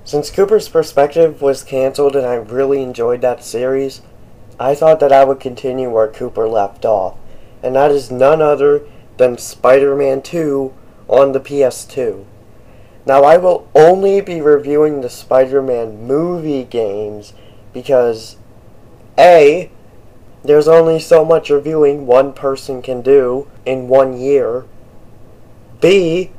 Since Cooper's Perspective was cancelled and I really enjoyed that series, I thought that I would continue where Cooper left off, and that is none other than Spider-Man 2 on the PS2. Now I will only be reviewing the Spider-Man movie games because A, there's only so much reviewing one person can do in 1 year. B,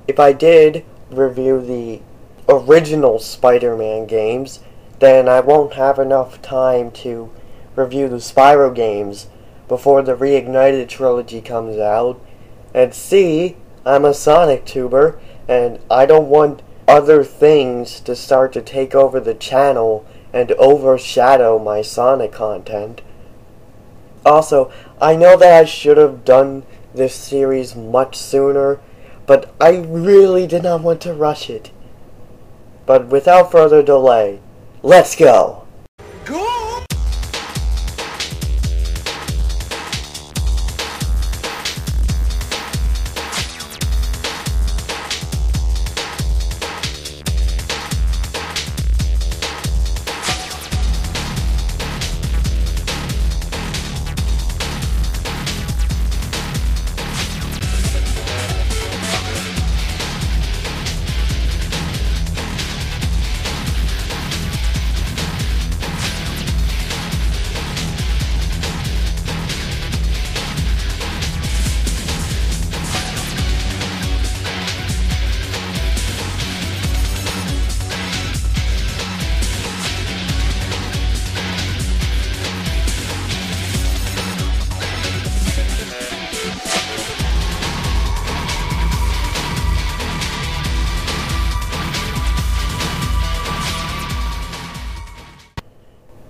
if I did review the original Spider-Man games, then I won't have enough time to review the Spyro games before the Reignited trilogy comes out. And C, I'm a Sonic tuber, and I don't want other things to start to take over the channel and overshadow my Sonic content. Also, I know that I should have done this series much sooner, but I really did not want to rush it. But without further delay, let's go!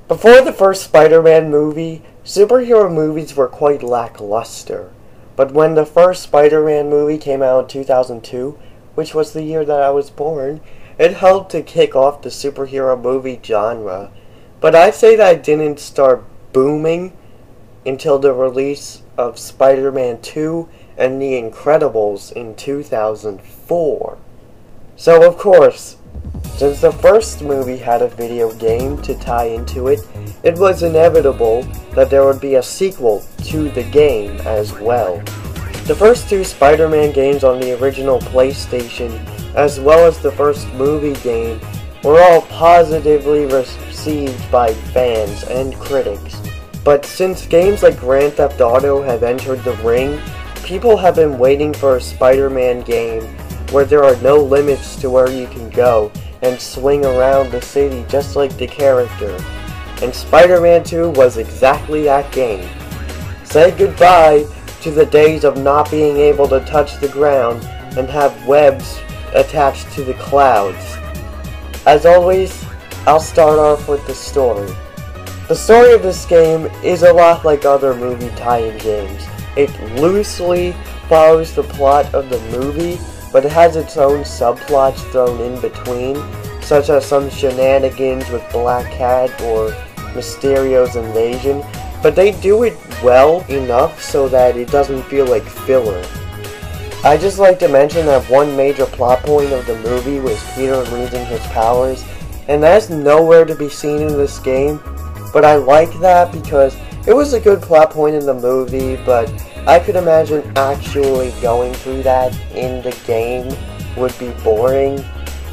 Before the first Spider-Man movie, superhero movies were quite lackluster. But when the first Spider-Man movie came out in 2002, which was the year that I was born, it helped to kick off the superhero movie genre. But I'd say that it didn't start booming until the release of Spider-Man 2 and The Incredibles in 2004. So of course, since the first movie had a video game to tie into it, it was inevitable that there would be a sequel to the game as well. The first two Spider-Man games on the original PlayStation, as well as the first movie game, were all positively received by fans and critics. But since games like Grand Theft Auto have entered the ring, people have been waiting for a Spider-Man game where there are no limits to where you can go and swing around the city just like the character. And Spider-Man 2 was exactly that game. Say goodbye to the days of not being able to touch the ground and have webs attached to the clouds. As always, I'll start off with the story. The story of this game is a lot like other movie tie-in games. It loosely follows the plot of the movie, but it has its own subplots thrown in between, such as some shenanigans with Black Cat or Mysterio's invasion, but they do it well enough so that it doesn't feel like filler. I'd just like to mention that one major plot point of the movie was Peter losing his powers, and that's nowhere to be seen in this game, but I like that because it was a good plot point in the movie, but I could imagine actually going through that in the game would be boring.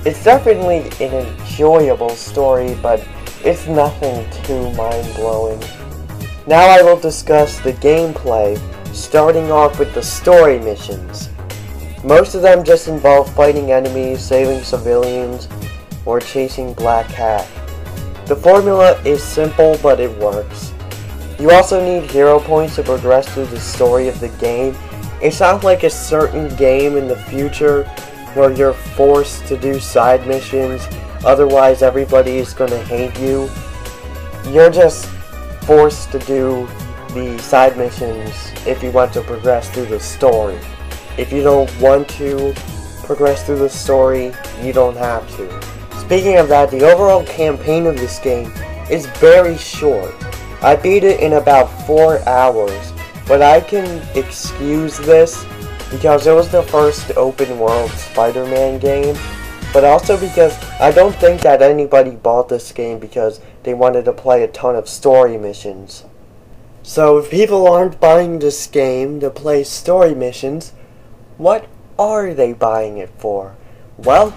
It's definitely an enjoyable story, but it's nothing too mind-blowing. Now I will discuss the gameplay, starting off with the story missions. Most of them just involve fighting enemies, saving civilians, or chasing Black Cat. The formula is simple, but it works. You also need hero points to progress through the story of the game. It's not like a certain game in the future where you're forced to do side missions, otherwise everybody is going to hate you. You're just forced to do the side missions if you want to progress through the story. If you don't want to progress through the story, you don't have to. Speaking of that, the overall campaign of this game is very short. I beat it in about 4 hours, but I can excuse this because it was the first open world Spider-Man game, but also because I don't think that anybody bought this game because they wanted to play a ton of story missions. So if people aren't buying this game to play story missions, what are they buying it for? Well,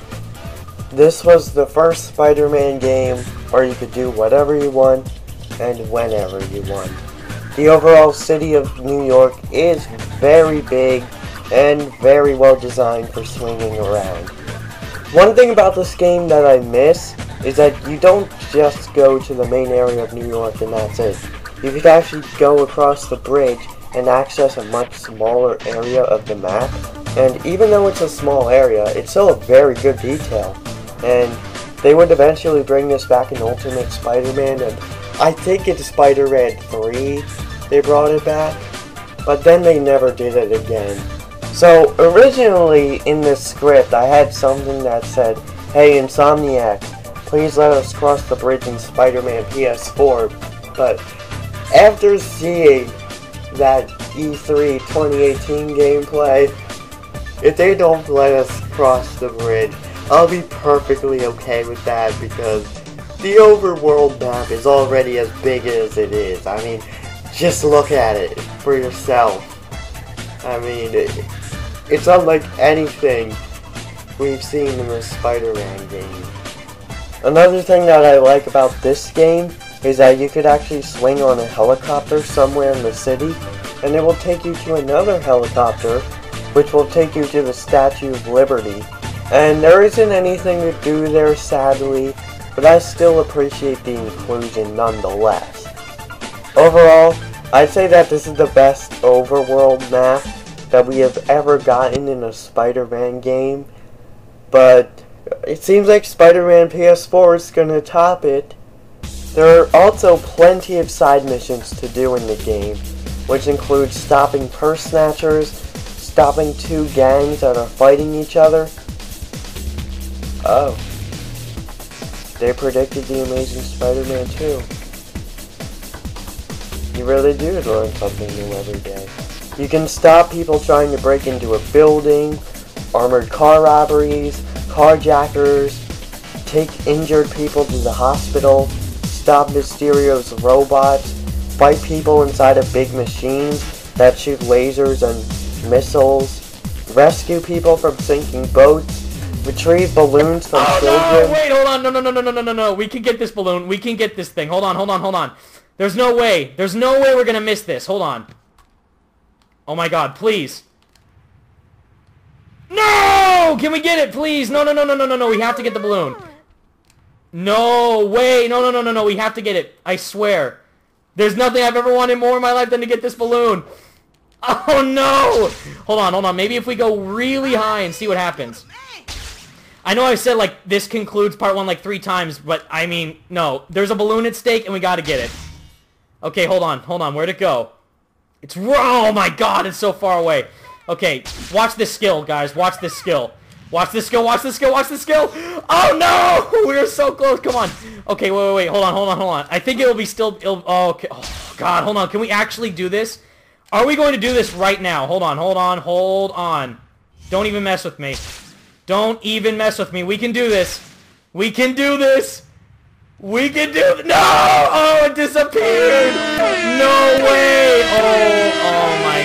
this was the first Spider-Man game where you could do whatever you want and whenever you want. The overall city of New York is very big and very well designed for swinging around. One thing about this game that I miss is that you don't just go to the main area of New York and that's it. You could actually go across the bridge and access a much smaller area of the map. And even though it's a small area, it's still a very good detail. And they would eventually bring this back in Ultimate Spider-Man, and I think in Spider-Man 3 they brought it back, but then they never did it again. So originally in the script I had something that said, "Hey Insomniac, please let us cross the bridge in Spider-Man PS4, but after seeing that E3 2018 gameplay, if they don't let us cross the bridge, I'll be perfectly okay with that because the overworld map is already as big as it is. I mean, just look at it for yourself. I mean, it's unlike anything we've seen in the Spider-Man game." Another thing that I like about this game is that you could actually swing on a helicopter somewhere in the city, and it will take you to another helicopter, which will take you to the Statue of Liberty. And there isn't anything to do there, sadly, but I still appreciate the inclusion nonetheless. Overall, I'd say that this is the best overworld map that we have ever gotten in a Spider-Man game, but it seems like Spider-Man PS4 is gonna top it. There are also plenty of side missions to do in the game, which include stopping purse snatchers, stopping two gangs that are fighting each other. Oh. They predicted the Amazing Spider-Man 2. You really do learn something new every day. You can stop people trying to break into a building, armored car robberies, carjackers, take injured people to the hospital, stop Mysterio's robots, fight people inside of big machines that shoot lasers and missiles, rescue people from sinking boats, retrieve balloons from children. No, wait, hold on, no, we can get this balloon, we can get this thing, hold on. There's no way we're gonna miss this, hold on. Oh my god, please. No! Can we get it, please? No, we have to get the balloon. No, wait, no, we have to get it, I swear. There's nothing I've ever wanted more in my life than to get this balloon. Oh no! Hold on, maybe if we go really high and see what happens. I know I said, like, this concludes part 1, like, 3 times, but, I mean, no. There's a balloon at stake, and we gotta get it. Okay, hold on, where'd it go? It's, oh my god, it's so far away. Okay, watch this skill, guys, watch this skill. Watch this skill! Oh no! We were so close, come on. Okay, wait, hold on. I think it'll be still, oh, okay. Oh, god, hold on, can we actually do this? Are we going to do this right now? Hold on. Don't even mess with me. We can do this. No! Oh, it disappeared! No way! Oh my...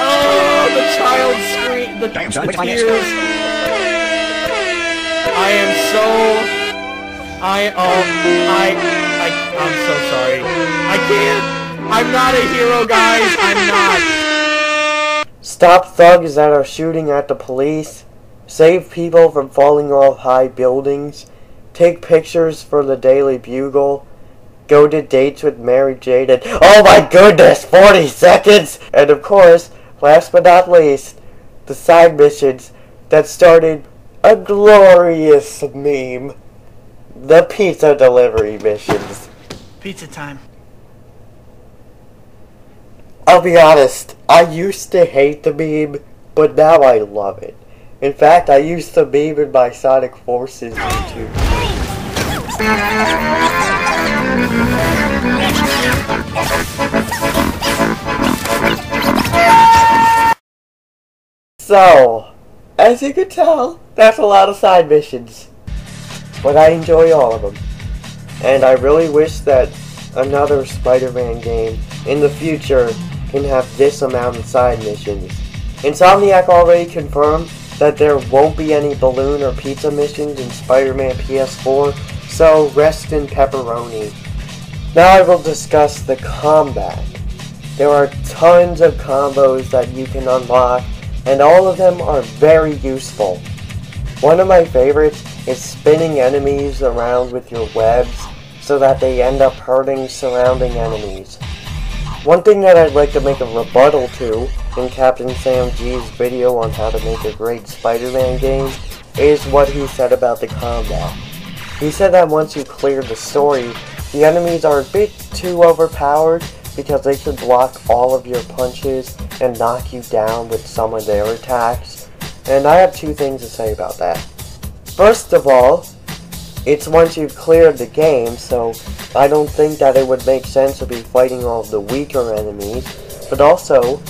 Oh, the child scream... The tears... I'm so sorry. I can't! I'm not a hero, guys! I'm not! Stop thugs that are shooting at the police. Save people from falling off high buildings. Take pictures for the Daily Bugle. Go to dates with Mary Jane and... Oh my goodness! 40 seconds! And of course, last but not least, the side missions that started a glorious meme. The pizza delivery missions. Pizza time. I'll be honest, I used to hate the meme, but now I love it. In fact, I used to meme in my Sonic Forces YouTube. So, As you can tell, that's a lot of side missions. But I enjoy all of them. And I really wish that another Spider-Man game in the future can have this amount of side missions. Insomniac already confirmed that there won't be any balloon or pizza missions in Spider-Man PS4, so rest in pepperoni. Now I will discuss the combat. There are tons of combos that you can unlock, and all of them are very useful. One of my favorites is spinning enemies around with your webs so that they end up hurting surrounding enemies. One thing that I'd like to make a rebuttal to in Captain Sam G's video on how to make a great Spider-Man game is what he said about the combat. He said that once you clear the story, the enemies are a bit too overpowered because they can block all of your punches and knock you down with some of their attacks. And I have two things to say about that. First of all, it's once you've cleared the game, so I don't think that it would make sense to be fighting all of the weaker enemies. But also,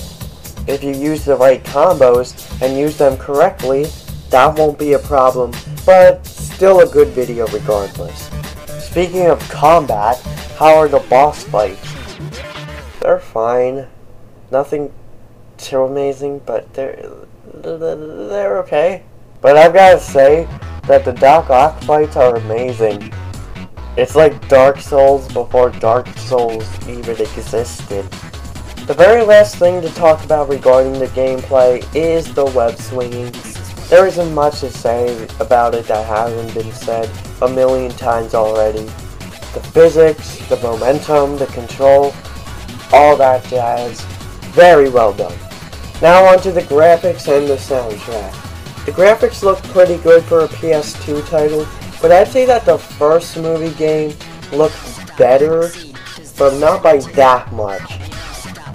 if you use the right combos and use them correctly, that won't be a problem, but still a good video regardless. Speaking of combat, how are the boss fights? They're fine. Nothing too amazing, but they're okay. But I've gotta say that the Doc Ock fights are amazing. It's like Dark Souls before Dark Souls even existed. The very last thing to talk about regarding the gameplay is the web swinging. There isn't much to say about it that hasn't been said a million times already. The physics, the momentum, the control, all that jazz. Very well done. Now onto the graphics and the soundtrack. The graphics look pretty good for a PS2 title, but I'd say that the first movie game looked better, but not by that much.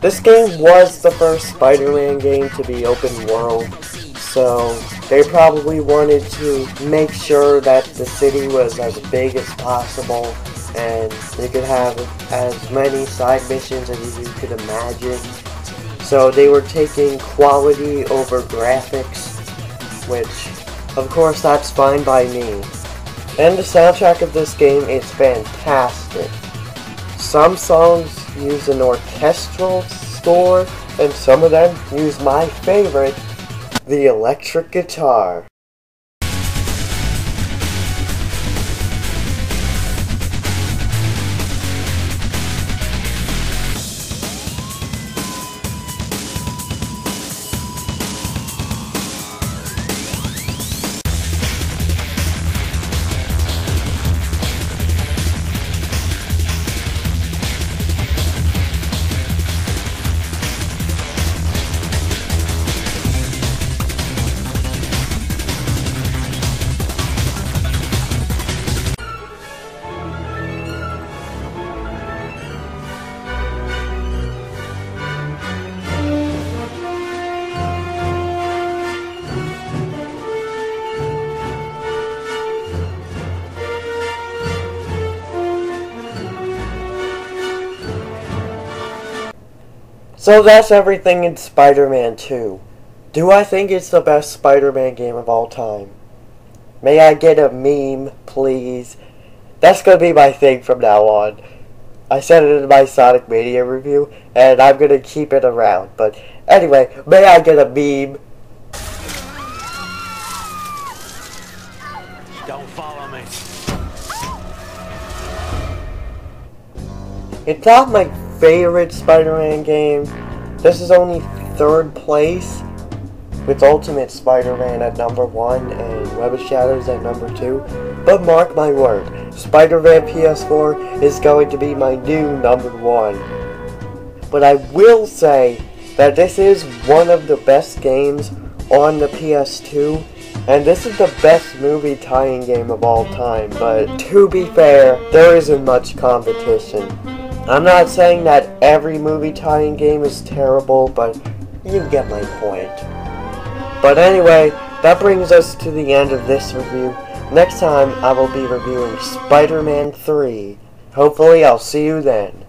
This game was the first Spider-Man game to be open world, so they probably wanted to make sure that the city was as big as possible and you could have as many side missions as you could imagine. So they were taking quality over graphics, which, of course, that's fine by me. And the soundtrack of this game is fantastic. Some songs use an orchestral score, and some of them use my favorite, the electric guitar. So that's everything in Spider-Man 2. Do I think it's the best Spider-Man game of all time? May I get a meme, please? That's gonna be my thing from now on. I said it in my Sonic Mania review, and I'm gonna keep it around. But anyway, may I get a meme? Don't follow me. It's not my favorite Spider-Man game. This is only third place, with Ultimate Spider-Man at number 1 and Web of Shadows at number 2. But mark my word, Spider-Man PS4 is going to be my new number 1. But I will say that this is one of the best games on the PS2, and this is the best movie tie-in game of all time. But to be fair, there isn't much competition. I'm not saying that every movie tie-in game is terrible, but you get my point. But anyway, that brings us to the end of this review. Next time, I will be reviewing Spider-Man 3. Hopefully, I'll see you then.